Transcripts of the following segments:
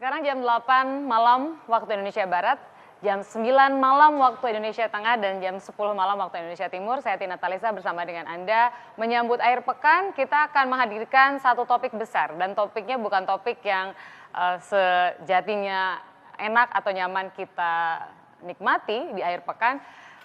Sekarang jam 8 malam waktu Indonesia Barat, jam 9 malam waktu Indonesia Tengah, dan jam 10 malam waktu Indonesia Timur. Saya Tina Talisa bersama dengan Anda menyambut akhir pekan. Kita akan menghadirkan satu topik besar, dan topiknya bukan topik yang sejatinya enak atau nyaman kita nikmati di akhir pekan.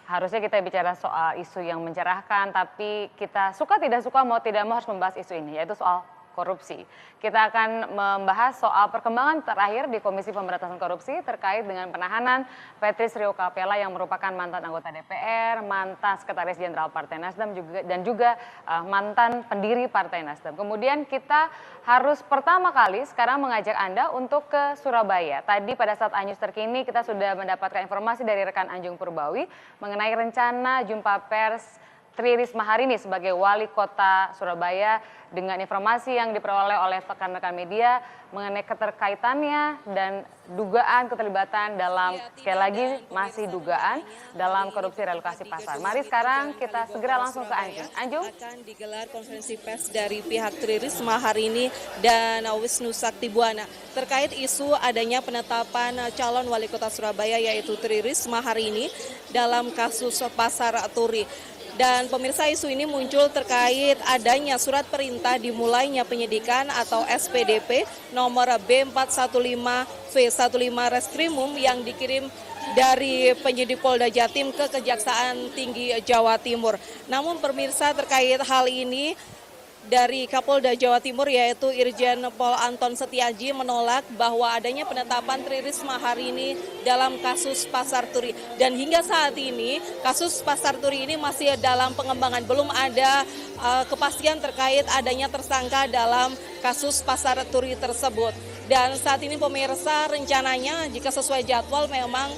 Harusnya kita bicara soal isu yang mencerahkan, tapi kita suka tidak suka, mau tidak mau harus membahas isu ini, yaitu soal korupsi. Kita akan membahas soal perkembangan terakhir di Komisi Pemberantasan Korupsi terkait dengan penahanan Patrice Rio Capella yang merupakan mantan anggota DPR, mantan Sekretaris Jenderal Partai Nasdem dan juga mantan pendiri Partai Nasdem. Kemudian kita harus pertama kali sekarang mengajak Anda untuk ke Surabaya. Tadi pada saat Anyus terkini kita sudah mendapatkan informasi dari rekan Anjung Purbawi mengenai rencana jumpa pers Tri Risma hari ini sebagai wali kota Surabaya, dengan informasi yang diperoleh oleh rekan-rekan media mengenai keterkaitannya dan dugaan keterlibatan dalam, sekali lagi masih dugaan, dalam korupsi relokasi pasar. Mari sekarang kita segera langsung ke Anjung. Anjung? Akan digelar konferensi pers dari pihak Tri Risma hari ini dan Wisnu Sakti Buwana terkait isu adanya penetapan calon wali kota Surabaya yaitu Tri Risma hari ini dalam kasus Pasar Turi. Dan pemirsa, isu ini muncul terkait adanya surat perintah dimulainya penyidikan atau SPDP nomor B415V15 Reskrimum yang dikirim dari penyidik Polda Jatim ke Kejaksaan Tinggi Jawa Timur. Namun pemirsa, terkait hal ini dari Kapolda Jawa Timur yaitu Irjen Pol Anton Setiaji menolak bahwa adanya penetapan Tri Risma hari ini dalam kasus Pasar Turi. Dan hingga saat ini kasus Pasar Turi ini masih dalam pengembangan, belum ada kepastian terkait adanya tersangka dalam kasus Pasar Turi tersebut. Dan saat ini pemirsa, rencananya jika sesuai jadwal memang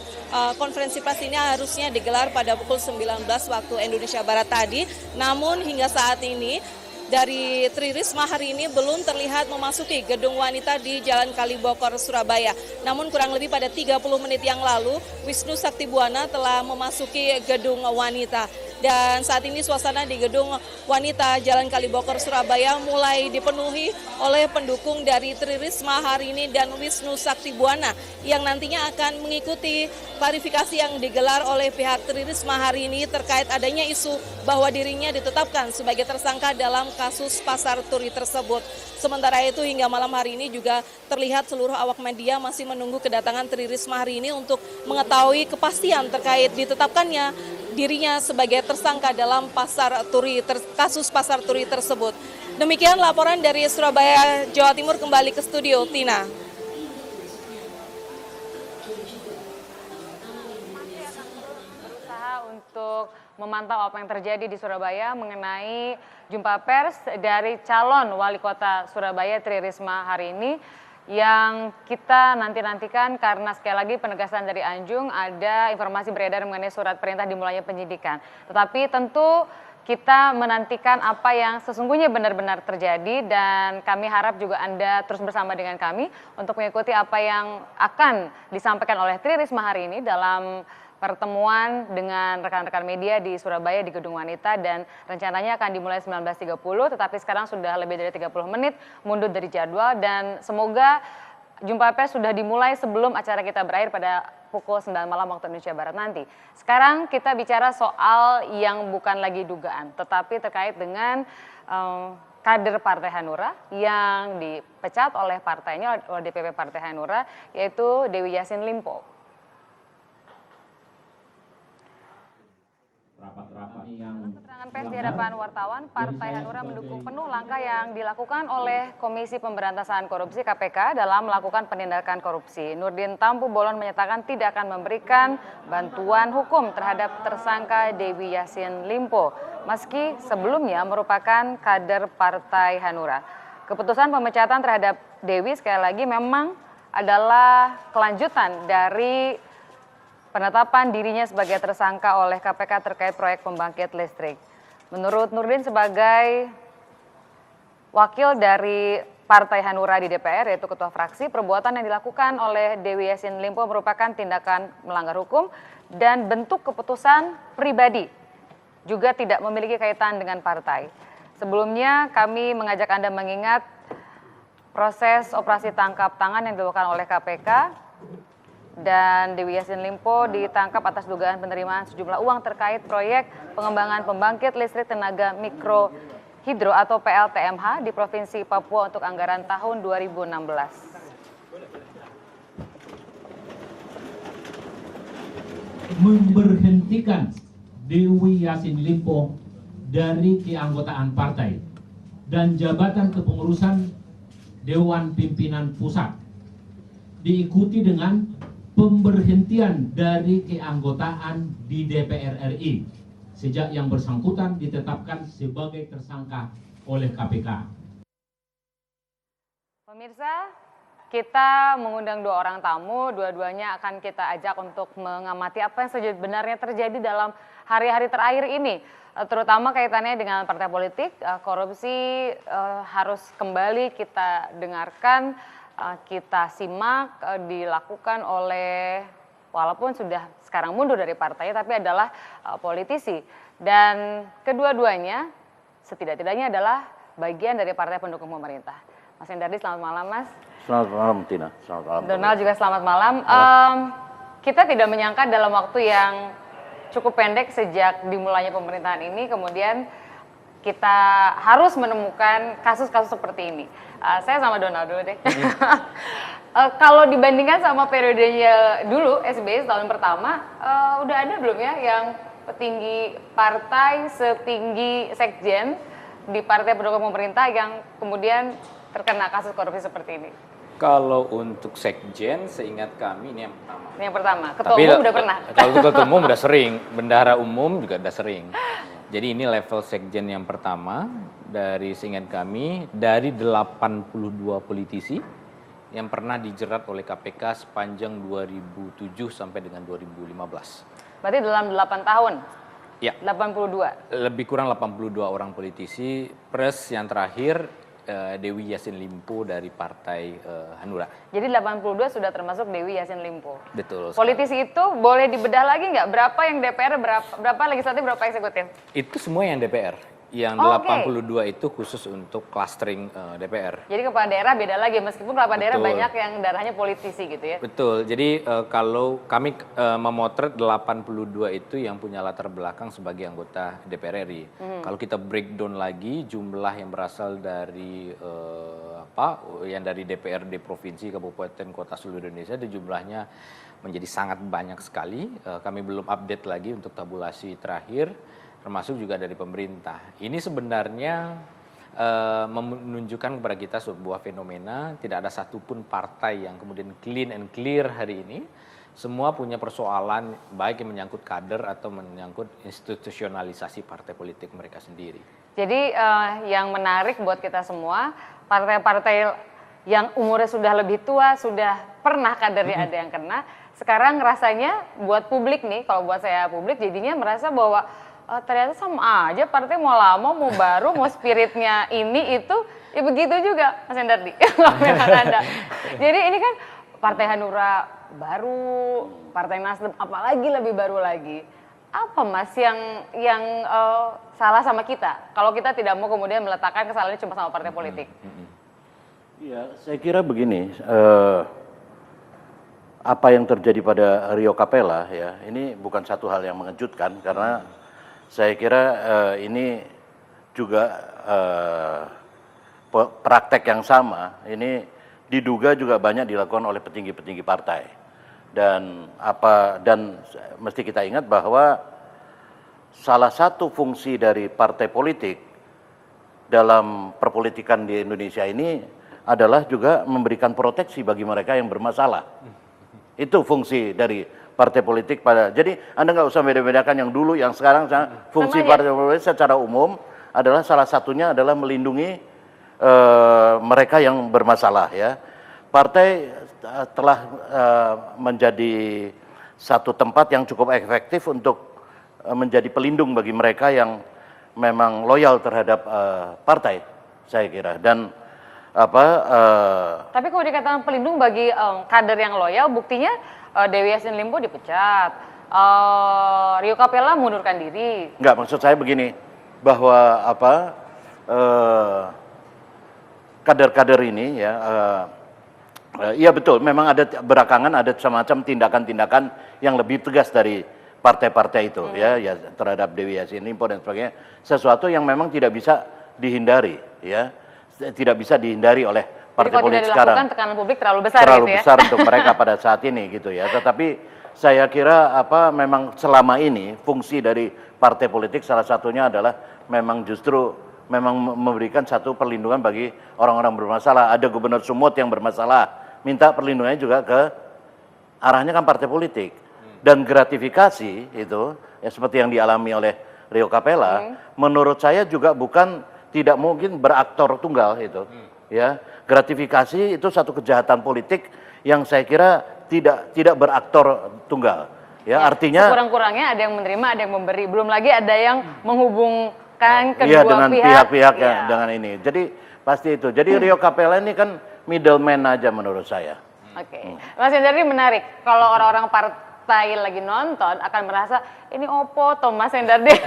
konferensi pers ini harusnya digelar pada pukul 19 waktu Indonesia Barat tadi. Namun hingga saat ini dari Tri Risma hari ini belum terlihat memasuki gedung wanita di Jalan Kalibokor, Surabaya. Namun kurang lebih pada 30 menit yang lalu, Wisnu Sakti Buwana telah memasuki gedung wanita. Dan saat ini suasana di gedung wanita Jalan Kalibokor, Surabaya mulai dipenuhi oleh pendukung dari Tri Risma hari ini dan Wisnu Sakti Buwana yang nantinya akan mengikuti klarifikasi yang digelar oleh pihak Tri Risma hari ini terkait adanya isu bahwa dirinya ditetapkan sebagai tersangka dalam kasus Pasar Turi tersebut. Sementara itu hingga malam hari ini juga terlihat seluruh awak media masih menunggu kedatangan Tri Risma hari ini untuk mengetahui kepastian terkait ditetapkannya dirinya sebagai tersangka dalam kasus Pasar Turi tersebut. Demikian laporan dari Surabaya, Jawa Timur. Kembali ke studio, Tina. Masih akan terus berusaha untuk memantau apa yang terjadi di Surabaya mengenai jumpa pers dari calon wali kota Surabaya Tri Risma hari ini, yang kita nantikan karena sekali lagi penegasan dari Anjung, ada informasi beredar mengenai surat perintah dimulainya penyidikan. Tetapi tentu kita menantikan apa yang sesungguhnya benar-benar terjadi, dan kami harap juga Anda terus bersama dengan kami untuk mengikuti apa yang akan disampaikan oleh Tri Risma hari ini dalam pertemuan dengan rekan-rekan media di Surabaya di Gedung Wanita, dan rencananya akan dimulai 19.30, tetapi sekarang sudah lebih dari 30 menit mundur dari jadwal, dan semoga jumpa pers sudah dimulai sebelum acara kita berakhir pada pukul 9 malam waktu Indonesia Barat nanti. Sekarang kita bicara soal yang bukan lagi dugaan, tetapi terkait dengan kader Partai Hanura yang dipecat oleh partainya, oleh DPP Partai Hanura, yaitu Dewi Yassin Limpo. Keterangan pers di hadapan wartawan, Partai Hanura mendukung penuh langkah yang dilakukan oleh Komisi Pemberantasan Korupsi KPK dalam melakukan penindakan korupsi. Nurdin Tampu Bolon menyatakan tidak akan memberikan bantuan hukum terhadap tersangka Dewi Yassin Limpo, meski sebelumnya merupakan kader Partai Hanura. Keputusan pemecatan terhadap Dewi sekali lagi memang adalah kelanjutan dari penetapan dirinya sebagai tersangka oleh KPK terkait proyek pembangkit listrik. Menurut Nurdin sebagai wakil dari Partai Hanura di DPR, yaitu ketua fraksi, perbuatan yang dilakukan oleh Dewi Yassin Limpo merupakan tindakan melanggar hukum dan bentuk keputusan pribadi, juga tidak memiliki kaitan dengan partai. Sebelumnya kami mengajak Anda mengingat proses operasi tangkap tangan yang dilakukan oleh KPK dan Dewi Yassin Limpo ditangkap atas dugaan penerimaan sejumlah uang terkait proyek pengembangan pembangkit listrik tenaga mikro hidro atau PLTMH di Provinsi Papua untuk anggaran tahun 2016. Memberhentikan Dewi Yassin Limpo dari keanggotaan partai dan jabatan kepengurusan Dewan Pimpinan Pusat, diikuti dengan pemberhentian dari keanggotaan di DPR RI sejak yang bersangkutan ditetapkan sebagai tersangka oleh KPK. Pemirsa, kita mengundang 2 orang tamu, dua-duanya akan kita ajak untuk mengamati apa yang sebenarnya terjadi dalam hari-hari terakhir ini, terutama kaitannya dengan partai politik. Korupsi harus kembali kita dengarkan, kita simak, dilakukan oleh, walaupun sudah sekarang mundur dari partainya, tapi adalah politisi. Dan kedua-duanya setidak-tidaknya adalah bagian dari partai pendukung pemerintah. Mas Hendardi, selamat malam Mas. Selamat malam Tina, selamat malam. Donald juga selamat malam. Kita tidak menyangka dalam waktu yang cukup pendek sejak dimulainya pemerintahan ini, kemudian kita harus menemukan kasus-kasus seperti ini. Saya sama Donald dulu deh. Kalau dibandingkan sama periodenya dulu, SBY tahun pertama, udah ada belum ya yang petinggi partai setinggi sekjen di partai pendukung pemerintah yang kemudian terkena kasus korupsi seperti ini? Kalau untuk sekjen, seingat kami ini yang pertama. Ini yang pertama, ketua umum udah pernah? Kalau ketua umum udah sering, bendahara umum juga udah sering. Jadi ini level sekjen yang pertama, dari seingat kami, dari 82 politisi yang pernah dijerat oleh KPK sepanjang 2007 sampai dengan 2015. Berarti dalam 8 tahun? Ya. 82? Lebih kurang 82 orang politisi, plus yang terakhir, Dewi Yassin Limpo dari Partai Hanura. Jadi 82 sudah termasuk Dewi Yassin Limpo. Betul. Politisi itu boleh dibedah lagi nggak? Berapa yang DPR, berapa legislatif, berapa eksekutif? Itu semua yang DPR. Yang 82 itu khusus untuk clustering DPR. Jadi kepala daerah beda lagi, meskipun kepala daerah Betul. banyak yang darahnya politisi gitu ya? Betul, jadi kalau kami memotret 82 itu yang punya latar belakang sebagai anggota DPR RI. Kalau kita breakdown lagi jumlah yang berasal dari yang dari DPRD provinsi, kabupaten, kota seluruh Indonesia, itu jumlahnya menjadi sangat banyak sekali. Kami belum update lagi untuk tabulasi terakhir, termasuk juga dari pemerintah. Ini sebenarnya menunjukkan kepada kita sebuah fenomena, tidak ada satupun partai yang kemudian clean and clear hari ini. Semua punya persoalan, baik yang menyangkut kader atau menyangkut institusionalisasi partai politik mereka sendiri. Jadi yang menarik buat kita semua, partai-partai yang umurnya sudah lebih tua, sudah pernah kadernya ada yang kena, sekarang rasanya buat publik nih, kalau buat saya publik jadinya merasa bahwa ternyata sama aja, partai mau lama, mau baru, mau spiritnya ini itu, ya begitu juga Mas Hendardi. Jadi ini kan Partai Hanura baru, Partai Nasdem apalagi lebih baru lagi. Apa Mas yang salah sama kita? Kalau kita tidak mau kemudian meletakkan kesalahannya cuma sama partai politik. Iya, saya kira begini, apa yang terjadi pada Rio Capella ya, ini bukan satu hal yang mengejutkan karena saya kira ini juga praktek yang sama, ini diduga juga banyak dilakukan oleh petinggi-petinggi partai. Dan mesti kita ingat bahwa salah satu fungsi dari partai politik dalam perpolitikan di Indonesia ini adalah juga memberikan proteksi bagi mereka yang bermasalah. Itu fungsi dari partai politik jadi Anda nggak usah beda-bedakan yang dulu, yang sekarang. Fungsi partai politik secara umum adalah salah satunya adalah melindungi mereka yang bermasalah ya. Partai telah menjadi satu tempat yang cukup efektif untuk menjadi pelindung bagi mereka yang memang loyal terhadap partai, saya kira. Dan tapi kalau dikatakan pelindung bagi kader yang loyal, buktinya Dewi Yassin Limpo dipecat, Rio Capella mundurkan diri. Enggak, maksud saya begini, bahwa kader-kader ini ya, iya betul, memang ada belakangan ada semacam tindakan-tindakan yang lebih tegas dari partai-partai itu ya terhadap Dewi Yassin Limpo dan sebagainya, sesuatu yang memang tidak bisa dihindari ya, tidak bisa dihindari oleh partai politik sekarang. Jadi kalau tidak dilakukan tekanan publik terlalu besar terlalu gitu ya. besar untuk mereka pada saat ini gitu ya. Tetapi saya kira memang selama ini fungsi dari partai politik salah satunya adalah memang justru memberikan satu perlindungan bagi orang-orang bermasalah. Ada Gubernur Sumut yang bermasalah, minta perlindungannya juga ke arahnya kan partai politik. Dan gratifikasi itu ya seperti yang dialami oleh Rio Capella, menurut saya juga bukan tidak mungkin beraktor tunggal itu. Ya, gratifikasi itu satu kejahatan politik yang saya kira tidak beraktor tunggal. Ya, artinya kurang-kurangnya ada yang menerima, ada yang memberi, belum lagi ada yang menghubungkan kedua dengan pihak. pihak-pihak dengan ini. Jadi pasti itu. Jadi Rio Capella ini kan middleman aja menurut saya. Oke. Mas Hendar, ini menarik. Kalau orang-orang partai lagi nonton akan merasa ini opo Thomas Hendar ini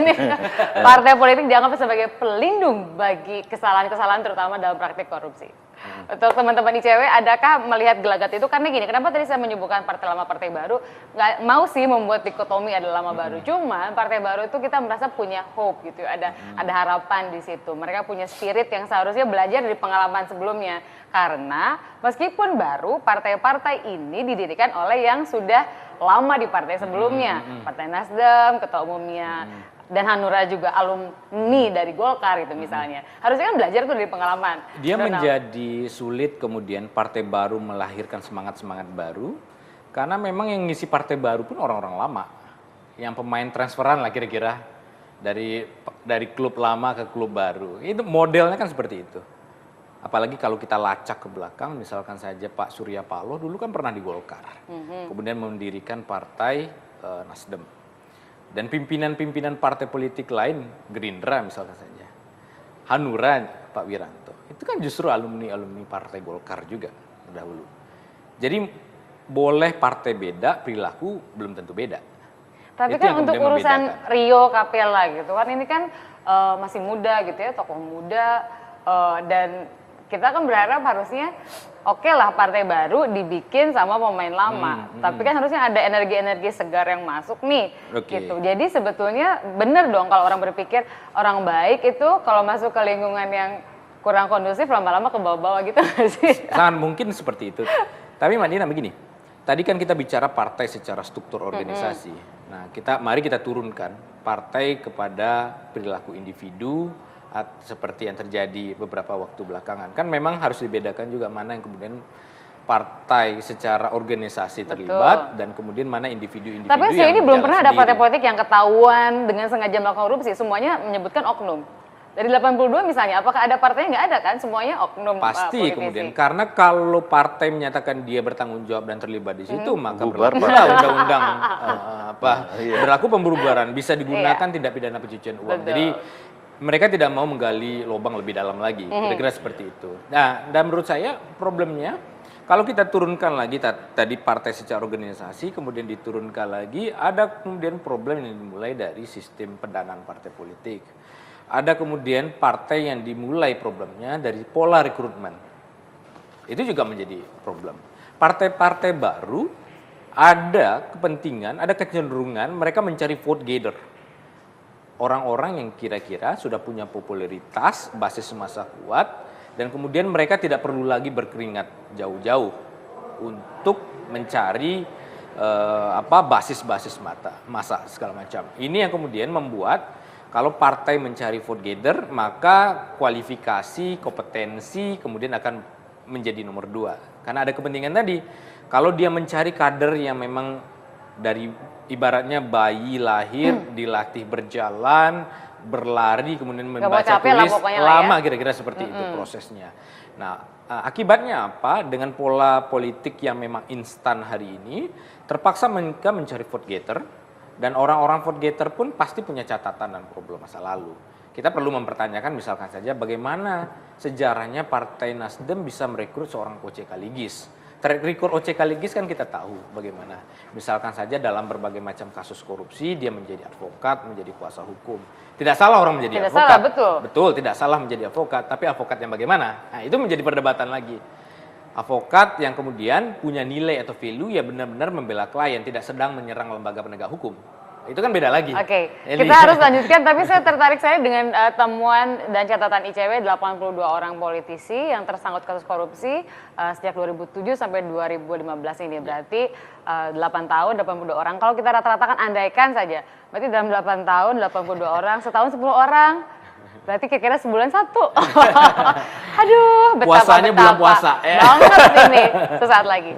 partai politik dianggap sebagai pelindung bagi kesalahan-kesalahan terutama dalam praktik korupsi. Untuk teman-teman ICW, adakah melihat gelagat itu? Karena gini, kenapa tadi saya menyebutkan partai lama, partai baru? Nggak mau sih membuat dikotomi ada lama baru. Cuma partai baru itu kita merasa punya hope gitu, ada harapan di situ. Mereka punya spirit yang seharusnya belajar dari pengalaman sebelumnya. Karena meskipun baru, partai-partai ini didirikan oleh yang sudah lama di partai sebelumnya. Partai Nasdem, ketua umumnya, dan Hanura juga alumni dari Golkar itu misalnya. Harusnya kan belajar tuh dari pengalaman. Dia menjadi sulit kemudian partai baru melahirkan semangat-semangat baru, karena memang yang ngisi partai baru pun orang-orang lama. Yang pemain transferan lah kira-kira dari klub lama ke klub baru. Itu modelnya kan seperti itu. Apalagi kalau kita lacak ke belakang, misalkan saja Pak Surya Paloh dulu kan pernah di Golkar. Kemudian mendirikan partai Nasdem. Dan pimpinan-pimpinan partai politik lain, Gerindra misalkan saja, Hanura, Pak Wiranto, itu kan justru alumni-alumni partai Golkar juga dahulu. Jadi boleh partai beda, perilaku belum tentu beda. Tapi Itu kan untuk urusan Rio Capella gitu kan, ini kan masih muda gitu ya, tokoh muda, dan kita kan berharap harusnya oke lah partai baru dibikin sama pemain lama. Tapi kan harusnya ada energi-energi segar yang masuk nih gitu. Jadi sebetulnya benar dong kalau orang berpikir orang baik itu kalau masuk ke lingkungan yang kurang kondusif lama-lama ke bawah-bawah gitu nggak sih? Sangat mungkin seperti itu. Tapi Mbak Dina begini, tadi kan kita bicara partai secara struktur organisasi. Nah, mari kita turunkan partai kepada perilaku individu, seperti yang terjadi beberapa waktu belakangan. Kan memang harus dibedakan juga mana yang kemudian partai secara organisasi terlibat dan kemudian mana individu-individu. Tapi saya ini belum pernah ada partai politik yang ketahuan dengan sengaja melakukan korupsi. Semuanya menyebutkan oknum. Dari 82 misalnya, apakah ada partainya? Nggak ada kan? Semuanya oknum. Pasti kemudian, karena kalau partai menyatakan dia bertanggung jawab dan terlibat di situ, maka Bubar, undang-undang berlaku pembubaran, bisa digunakan tindak pidana pencucian uang. Jadi mereka tidak mau menggali lubang lebih dalam lagi, kira-kira seperti itu. Nah, dan menurut saya problemnya, kalau kita turunkan lagi tadi partai secara organisasi, kemudian diturunkan lagi, ada kemudian problem yang dimulai dari sistem pendanaan partai politik. Ada kemudian partai yang dimulai problemnya dari pola rekrutmen. Itu juga menjadi problem. Partai-partai baru ada kepentingan, ada kecenderungan mereka mencari vote gather. Orang-orang yang kira-kira sudah punya popularitas, basis massa kuat, dan kemudian mereka tidak perlu lagi berkeringat jauh-jauh untuk mencari basis-basis massa segala macam. Ini yang kemudian membuat kalau partai mencari vote gather, maka kualifikasi, kompetensi kemudian akan menjadi nomor 2. Karena ada kepentingan tadi, kalau dia mencari kader yang memang dari ibaratnya bayi lahir, dilatih berjalan, berlari, kemudian membaca tulis, lama kira-kira seperti itu prosesnya. Nah, akibatnya apa? Dengan pola politik yang memang instan hari ini, terpaksa mereka mencari vote gather, dan orang-orang vote gather pun pasti punya catatan dan problem masa lalu. Kita perlu mempertanyakan misalkan saja bagaimana sejarahnya Partai Nasdem bisa merekrut seorang Koce Kaligis. Track record OCK Ligis kan kita tahu bagaimana. Misalkan saja dalam berbagai macam kasus korupsi dia menjadi advokat, menjadi kuasa hukum. Tidak salah orang menjadi Tidak advokat. salah, betul. Betul, tidak salah menjadi advokat, tapi advokat yang bagaimana? Nah, itu menjadi perdebatan lagi. Advokat yang kemudian punya nilai atau value ya benar-benar membela klien, tidak sedang menyerang lembaga penegak hukum. Itu kan beda lagi. Oke, Ini. kita harus lanjutkan, tapi saya tertarik dengan temuan dan catatan ICW 82 orang politisi yang tersangkut kasus korupsi sejak 2007 sampai 2015 ini. Berarti 8 tahun, 82 orang. Kalau kita rata-ratakan andaikan saja, berarti dalam 8 tahun, 82 orang, setahun 10 orang. Berarti kira-kira sebulan 1. Aduh, betapa. Puasanya bulan puasa. Banget ini, sesaat lagi.